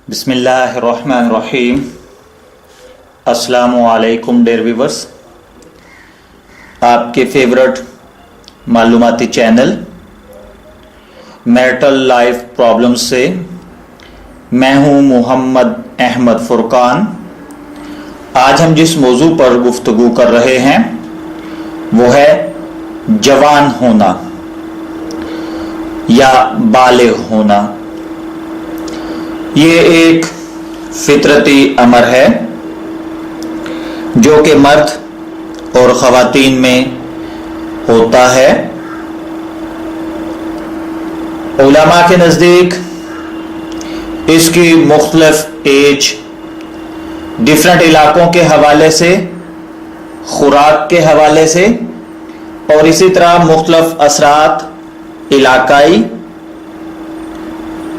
बिस्मिल्लाहिर्रहमानिर्रहीम। अस्सलामु अलैकुम डियर व्यूअर्स, आपके फेवरेट मालूमाती चैनल मैरिटल लाइफ प्रॉब्लम से मैं हूं मोहम्मद अहमद फुरकान। आज हम जिस मौजू पर गुफ्तगू कर रहे हैं वो है जवान होना या बालिग होना। ये एक फितरती अमर है जो कि मर्द और ख़वातीन में होता है। उलमा के नज़दीक इसकी मुख्तलिफ एज, डिफरेंट इलाकों के हवाले से, खुराक के हवाले से और इसी तरह मुख्तलिफ असरात इलाकाई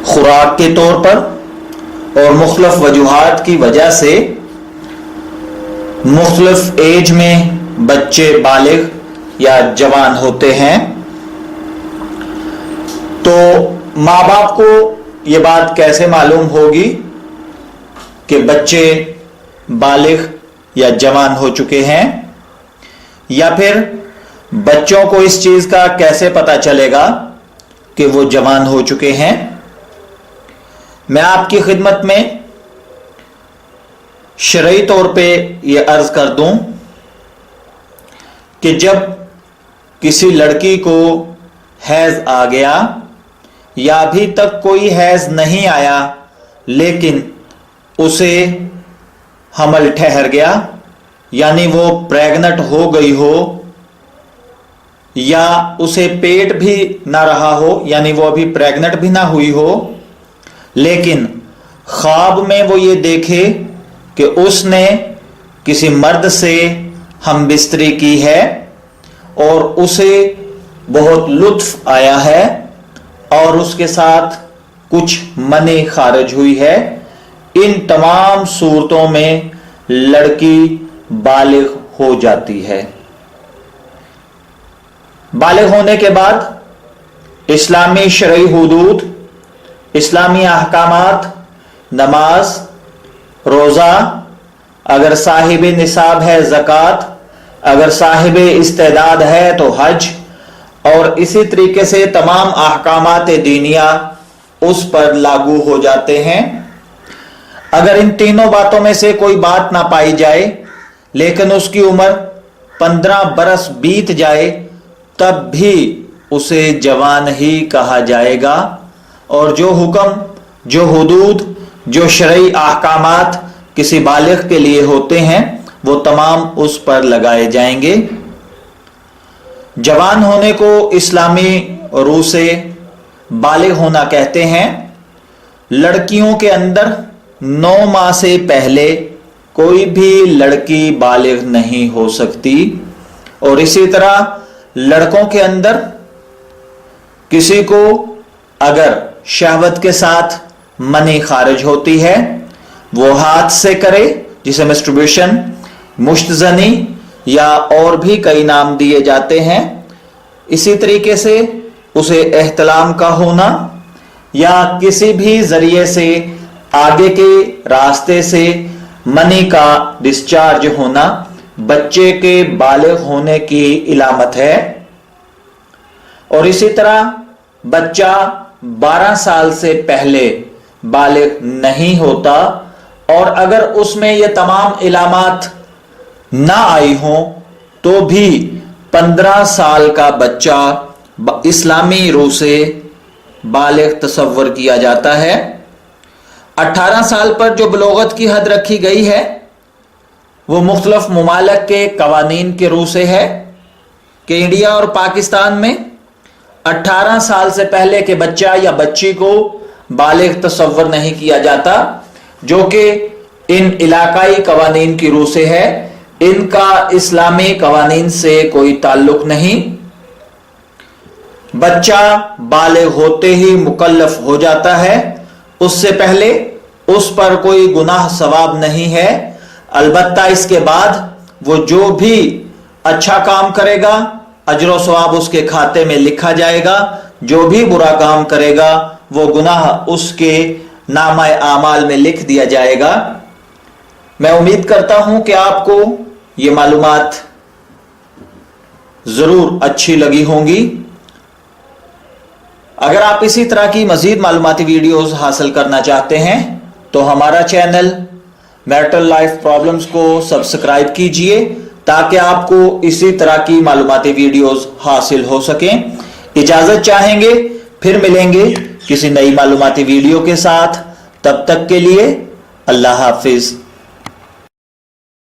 खुराक के तौर पर और मुख्तलिफ वजूहात की वजह से मुख्तलिफ एज में बच्चे बालिग या जवान होते हैं। तो माँ बाप को ये बात कैसे मालूम होगी कि बच्चे बालिग या जवान हो चुके हैं, या फिर बच्चों को इस चीज का कैसे पता चलेगा कि वो जवान हो चुके हैं? मैं आपकी खिदमत में शरई तौर पे ये अर्ज कर दूं कि जब किसी लड़की को हैज आ गया या अभी तक कोई हैज नहीं आया लेकिन उसे हमल ठहर गया, यानी वो प्रेग्नेंट हो गई हो, या उसे पेट भी ना रहा हो, यानी वो अभी प्रेग्नेंट भी ना हुई हो, लेकिन ख्वाब में वो ये देखे कि उसने किसी मर्द से हम बिस्तरी की है और उसे बहुत लुत्फ आया है और उसके साथ कुछ मनी खारिज हुई है, इन तमाम सूरतों में लड़की बालिग हो जाती है। बालिग होने के बाद इस्लामी शरई हुदूद, इस्लामी अहकामात, नमाज, रोज़ा, अगर साहिब निसाब है ज़कात, अगर साहिब इस्तेदाद है तो हज, और इसी तरीके से तमाम अहकामात दीनिया उस पर लागू हो जाते हैं। अगर इन तीनों बातों में से कोई बात ना पाई जाए लेकिन उसकी उम्र 15 बरस बीत जाए तब भी उसे जवान ही कहा जाएगा, और जो हुक्म, जो हुदूद, जो शरई अहकामात किसी बालिग के लिए होते हैं वो तमाम उस पर लगाए जाएंगे। जवान होने को इस्लामी रूह से बालिग होना कहते हैं। लड़कियों के अंदर 9 माह से पहले कोई भी लड़की बालिग नहीं हो सकती, और इसी तरह लड़कों के अंदर किसी को अगर शहवत के साथ मनी खारिज होती है वो हाथ से करे, जिसे मैस्टरबेशन, मुश्तजनी या और भी कई नाम दिए जाते हैं। इसी तरीके से उसे एहतलाम का होना या किसी भी जरिए से आगे के रास्ते से मनी का डिस्चार्ज होना बच्चे के बालिग होने की इलामत है। और इसी तरह बच्चा 12 साल से पहले बालिग नहीं होता, और अगर उसमें ये तमाम इलामात ना आई हों तो भी 15 साल का बच्चा इस्लामी रूह से बालिग तस्वर किया जाता है। 18 साल पर जो बलोगत की हद रखी गई है वो मुख्तलिफ मुमालिक के कवानीन के रूह से है कि इंडिया और पाकिस्तान में 18 साल से पहले के बच्चा या बच्ची को बालिग तस्वर नहीं किया जाता, जो कि इन इलाकाई कवानीन की रूह से है। इनका इस्लामी कवानीन से कोई ताल्लुक नहीं। बच्चा बालिग होते ही मुकल्लफ हो जाता है, उससे पहले उस पर कोई गुनाह सवाब नहीं है। अलबत्ता इसके बाद वो जो भी अच्छा काम करेगा अजर सवाब उसके खाते में लिखा जाएगा, जो भी बुरा काम करेगा वो गुनाह उसके नामा आमाल में लिख दिया जाएगा। मैं उम्मीद करता हूं कि आपको ये मालूमात जरूर अच्छी लगी होंगी। अगर आप इसी तरह की मजीद मालूमाती वीडियोस हासिल करना चाहते हैं तो हमारा चैनल मैरिटल लाइफ प्रॉब्लम्स को सब्सक्राइब कीजिए ताकि आपको इसी तरह की मालूमाती वीडियोस हासिल हो सकें। इजाजत चाहेंगे, फिर मिलेंगे किसी नई मालूमाती वीडियो के साथ। तब तक के लिए अल्लाह हाफिज।